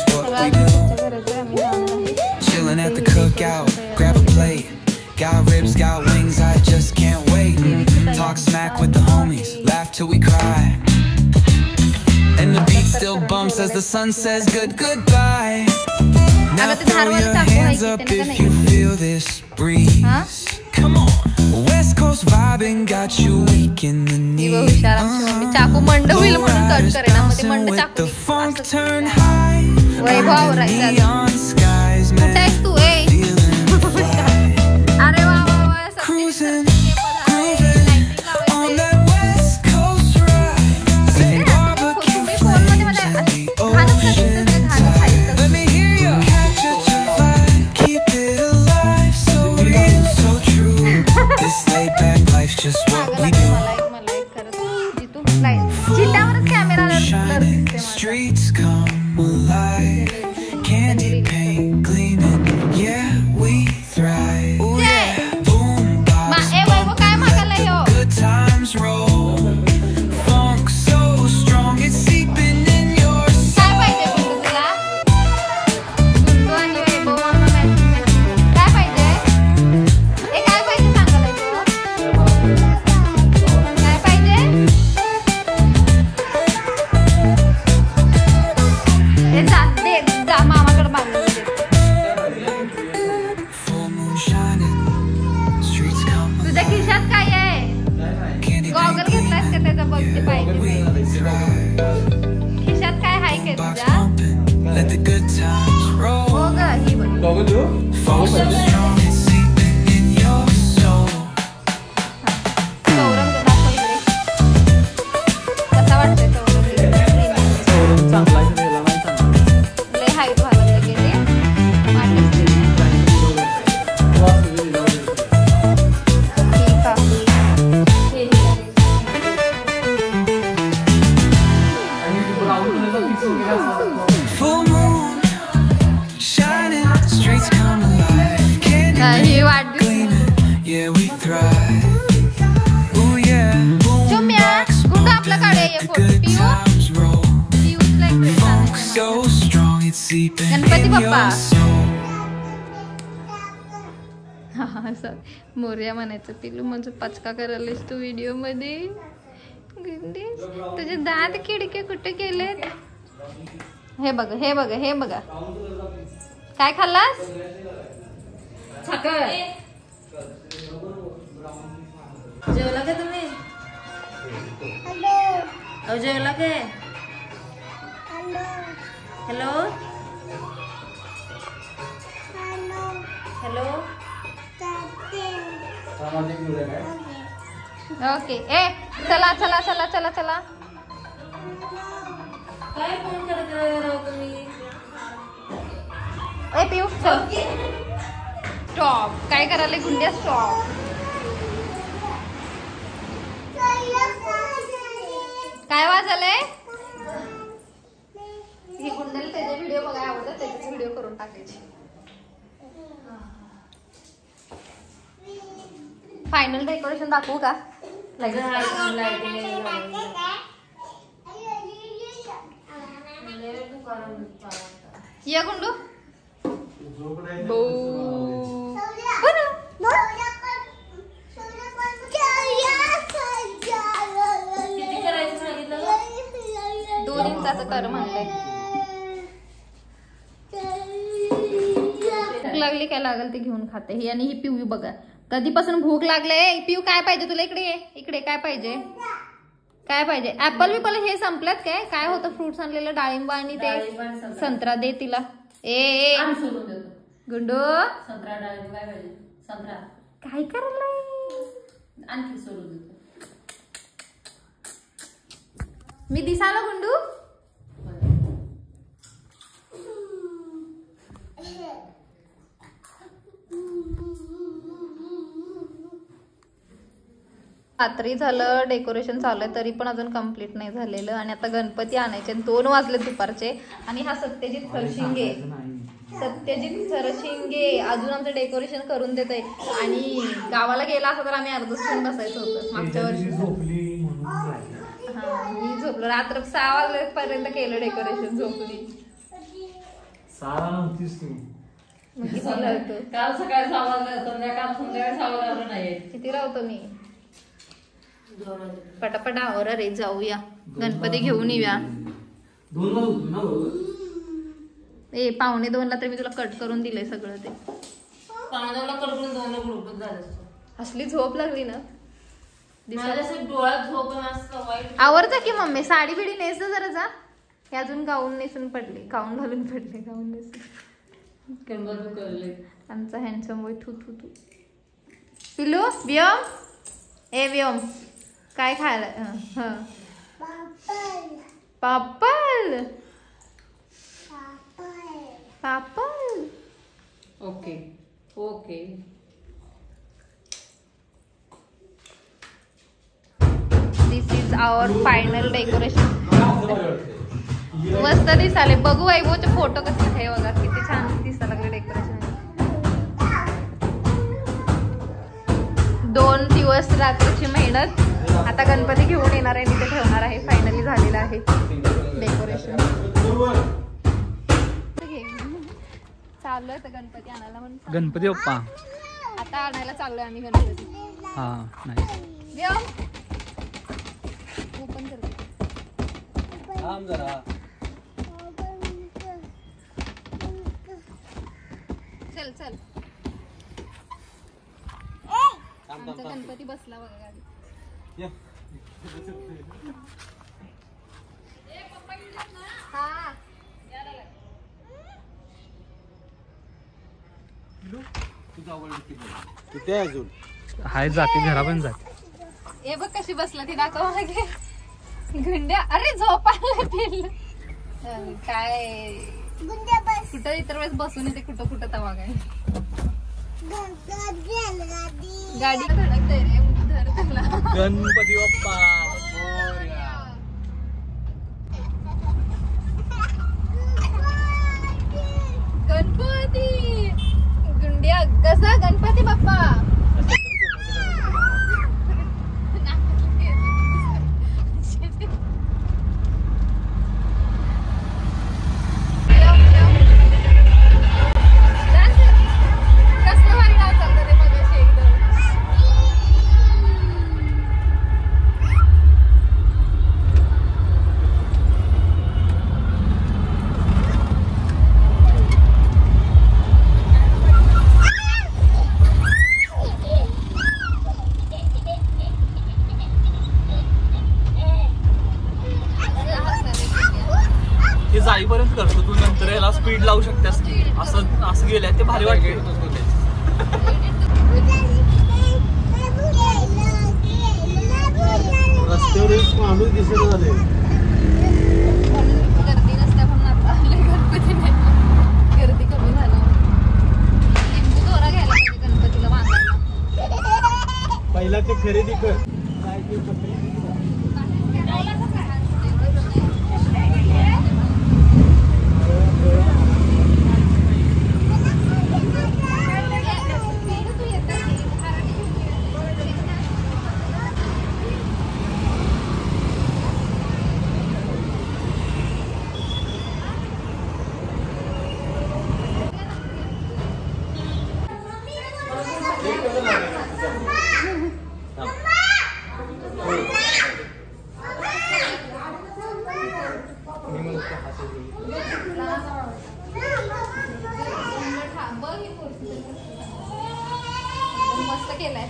just what we do. Chilling at the cookout, grab a plate. Got ribs, got wings, I just can't wait. Talk smack with the homies, laugh till we cry. And the beat still bumps as the sun says goodbye. Now throw your hands up if you feel this breeze. Come on. West Coast vibing got you weak in the knees. Bouncing with the funk turn high. Under neon skies, man. Feeling fly. Cruising, grooving on that West Coast ride. Sipping barbecue flames and the ocean tide. Let me hear you catch a vibe, keep it alive, so real, so true. This laid back life's just what we do. Shining, streets come alive, candy paint gleaming, yeah we thrive. Ooh, yeah. Boom box, good times roll. Funk so strong it's seeping in your soul. Full moon shining, streets come alive. Candy paint gleaming, yeah we thrive. Box pumping, let the good times roll. Funk so strong it's seeping in your soul. Full moon shining, streets come alive. Candy paint gleaming, yeah we thrive. Ooh yeah, boom box bumping, let the good times roll. Funk so strong it's seeping in your soul. Morya म्हणायचं पिलू म्हणजे पचका करायलास तू video मध्ये. तुझे दात खिडके कुठे गेलेत? हे बघ हे बघ हे बघा. काय खाल्लास? साखर. जेवला का तुम्ही? हॅलो. जेवला काय? हॅलो. हॅलो. ओके. ए चला चला चला चला चला. काय फोन करत राहू तुम्ही? ए पिऊ चल. स्टॉप. काय करायला गुंड्या? स्टॉप. काय वाजलंय? ही गुंड्याला त्याचे व्हिडिओ बघायला आवडतात, त्याचे व्हिडिओ करून टाकायचे. फायनल डेकोरेशन दाखवू का? या गुंडू दोन इंचाचं कर म्हणलंय. भूक लागली काय लागल ते घेऊन खाते ही. आणि ही पिऊ बघा कधीपासून भूक लागले. पिऊ काय पाहिजे तुला? इकडे इकडे. काय पाहिजे? काय पाहिजे? ऍपल विपल हे संपल्यात काय? काय होतं फ्रुट्स आणलेलं? डाळिंब आणि ते संत्रा दे तिला. ए गुंडू संत्रा डाळिंब काय पाहिजे? संत्रा काय करायला? आणखी सोडून देतो मी. दिसाला गुंडू? रात्री झालं डेकोरेशन चालू आहे तरी पण अजून कंप्लीट नाही झालेलं. आणि आता गणपती आणायचे 2 वाजले दुपारचे. आणि हा सत्यजित खरशिंगे, सत्यजित खरशिंगे अजून आमचं डेकोरेशन करून देत आहे. आणि गावाला गेला असं तर आम्ही अर्धच ठेवून बसायचं होतं मागच्या वर्षी. हा मी झोपलो रात्र 6 वाजेपर्यंत केलं डेकोरेशन. झोपली सारा नव्हतीस तू. मग किती लावतो? काल सकाळी 6 वाजता संध्याकाळी 6 वाजता नाही. किती लावतो मी? पटापट आवर रे, जाऊया गणपती घेऊन येऊया. 2 ला होतो ना बरोबर. ए 1:45 तर मी तुला कट करून दिलंय सगळं ते. 5:45 कडून 2 ग्रुप झालं. असली झोप लागली ना. माझ्यासाठी डोळ्यात झोप मस्त वाईट. आवरता की मम्मी, साडी बिडी नेस जरा जा. हे अजून गाऊन नेसून पडले, गाऊन घालून पडले, गाऊन नेसून. कंबर दुखले. आमचा हँडसम बॉय थू थू थू. पिलू व्योम, ए व्योम काय खायला? पापल पापल. Okay okay. This is our final decoration. मस्त दिसाले. बघू वैभवचे फोटो कसे आहे बघा, किती छान दिसा लागले डेकोरेशन. 2 दिवस रात्रीची मेहनत. आता गणपती घेऊन येणार आहे, तिथे ठेवणार आहे. फायनली झालेलं आहे डेकोरेशन. चालू आहे गणपती आणायला म्हणून. गणपती बाप्पा आता आणायला चाललोय आम्ही गणपती. हा नाही ओपन करते. थांब जरा. चल चल. आमचा गणपती बसला बघा गाडी. हा किती अजून हाय जाते घरा पण जाते. हे बघ कशी बसला ती, दाखव मागे. गुंड्या अरे झोपायला पिल्लू. काय कुठं इतर वेळेस बसून येते, कुठं कुठं तवा काय. गाडी धडकते रे, धर त्याला. गणपती बाप्पा गणपती. गुंड्या कसा गणपती बाप्पा. जाईपर्यंत करतो तू, नंतर याला स्पीड लावू शकतेस. असं असं गेलंय ते भारी वाटते. रस्त्यावर एक माणूस दिसत झाले. गर्दी नसते म्हणून आता गणपती नाही, गर्दी कमी झालं. लिंबू दोरा घ्यायला पाहिजे गणपतीला बांधायला. पहिला ते खरेदी कर. मस्त केलाय.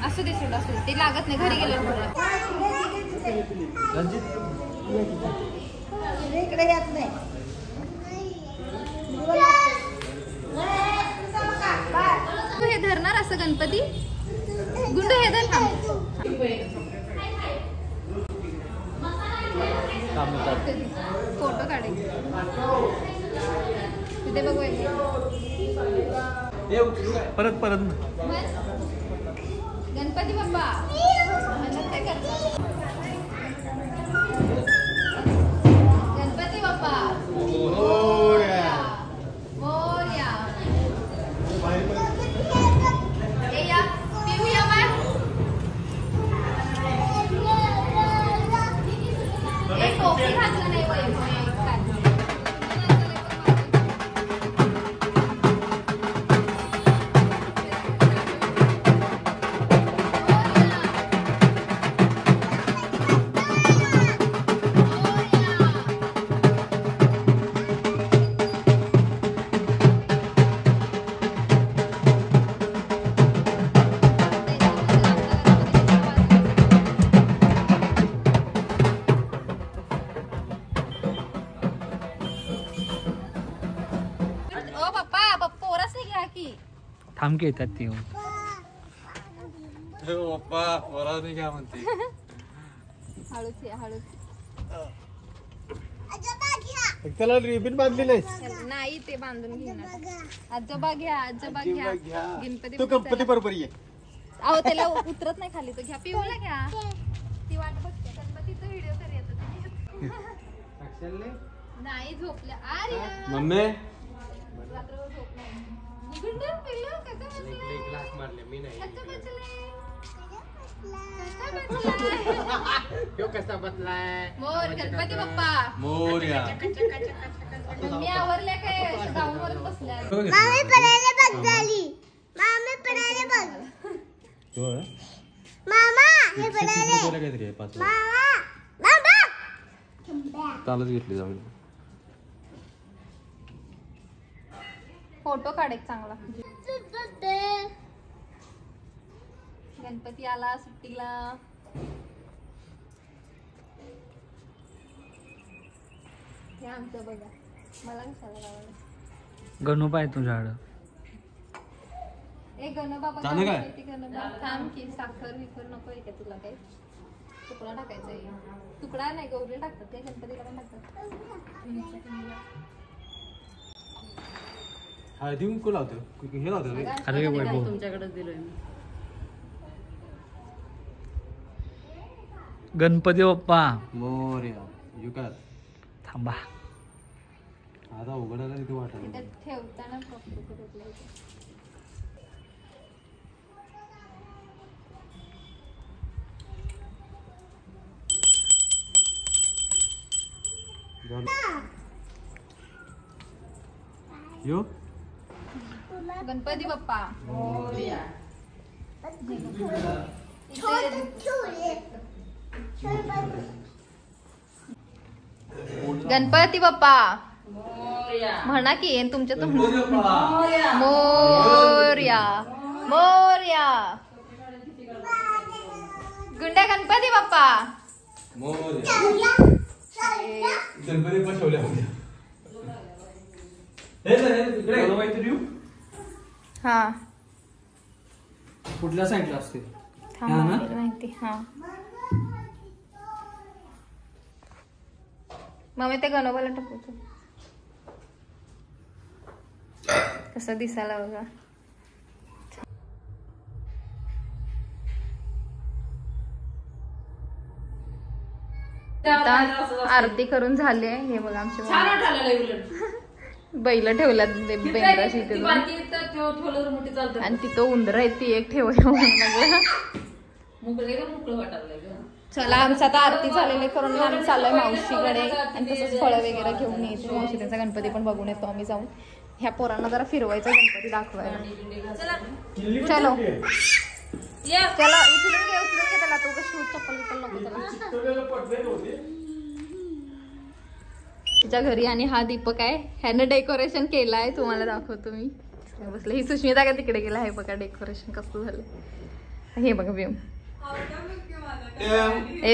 असू दे सोड, असू दे, ते लागत नाही घरी गेल्यावर. इकडे येत नाही. तू हे धरणार असं गणपती गुंड हे धर फोटो काढे तिथे बघू. परत गणपती बाप्पा गणपती बाप्पा मोरया. पिऊ या बाय. टोपी घातलं नाही थांब की येतात ती. पप्पा वरा नाही काय म्हणते. हळूच हळूच. त्याला रिबीन बांधली नाहीस. नाही ते बांधून घेणार. आजोबा घ्या आजोबा घ्या. गणपती तू गणपती बरोबर ये. अहो त्याला उतरत नाही खाली तो घ्या. पिऊला घ्या. ती वाट बघते गणपतीचा व्हिडिओ कर येतो. नाही झोपल्या. अरे मम्मी रात्रभर झोप नाही. मोर गणपती बाप्पा मोरया. मी आवरल्या काय गाऊनवर बसल्या. चालत घेतली जाऊ. फोटो काढ एक चांगला. गणपती आला सुट्टीला. हे आमचं बघा. मला कशाला लावायला. गणोबा आहे तुझ्याकडं. एक गणोबा बघा. गणोबा थांब की साखर विखर नको आहे का तुला काही. तुकडा टाकायचा आहे. तुकडा नाही गौरी टाकतात ते गणपतीला पण टाकतात. हळदी कुंकू लावतो. हे लावतो अरे वैभव तुमच्याकडेच दिलोय मी. गणपती बाप्पा मोरया. युगात थांबा. आता उघडायला तिथे वाटत. ठेवताना यो गणपती बाप्पा गणपती बाप्पा म्हणा की तुमच्या मोरया मोरया. गुंडा गणपती बाप्पा गणपती बसवल्या. हा कुठल्या साईडला असते. माहिती. हा मग ते गणोबाला टाकतो. कसं दिसायला बघा. आरती करून झाली आहे. हे बघा आमचे बैल ठेवल्यात बेंद्राशी आणि तिथं उंदर आहे ती एक ठेवायला. चला आमचं आता आरती झालेली करून आम्ही चाललोय मावशीकडे आणि तसंच फळं वगैरे घेऊन यायचं. मावशी त्यांचा गणपती पण बघून येतो आम्ही जाऊन. ह्या पोरांना जरा फिरवायचा गणपती दाखवायला. चलो चला उचलून घे त्याला. तो शूज चप्पल विप्पल नको त्याला. तिच्या घरी आणि हा दीपक आहे. ह्यानं डेकोरेशन केलाय. तुम्हाला दाखवतो मी. बसले. ही सुष्मिता काय तिकडे गेला. हे बघा डेकोरेशन कसं झालं. हे बघा व्यू.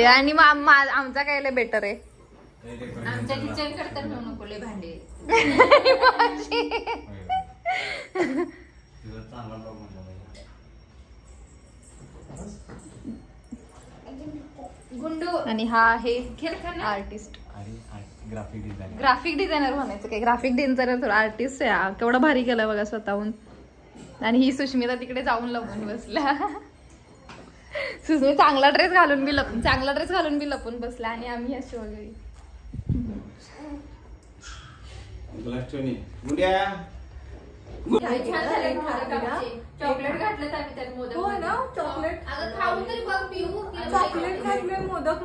आणि आमचा काय बेटर आहे. आमच्या किचन कडे तर नेऊ नको लय भांडे. गुंडू आणि हा आहे आर्टिस्ट, ग्राफिक डिझायनर म्हणायचं काय, ग्राफिक डिझायनर आर्टिस्ट आहे हा. केवढा भारी केला बघा स्वतःहून. आणि ही सुष्मिता तिकडे जाऊन लपून बसला. सुष्मिता चांगला ड्रेस घालून बी लपून बसला आणि आम्ही अशी वगैरे. चॉकलेट घातलं आम्ही त्यात मोदक. हो ना, चॉकलेट अगं खाऊन तरी बघ पिऊ. चॉकलेट घातले मोदक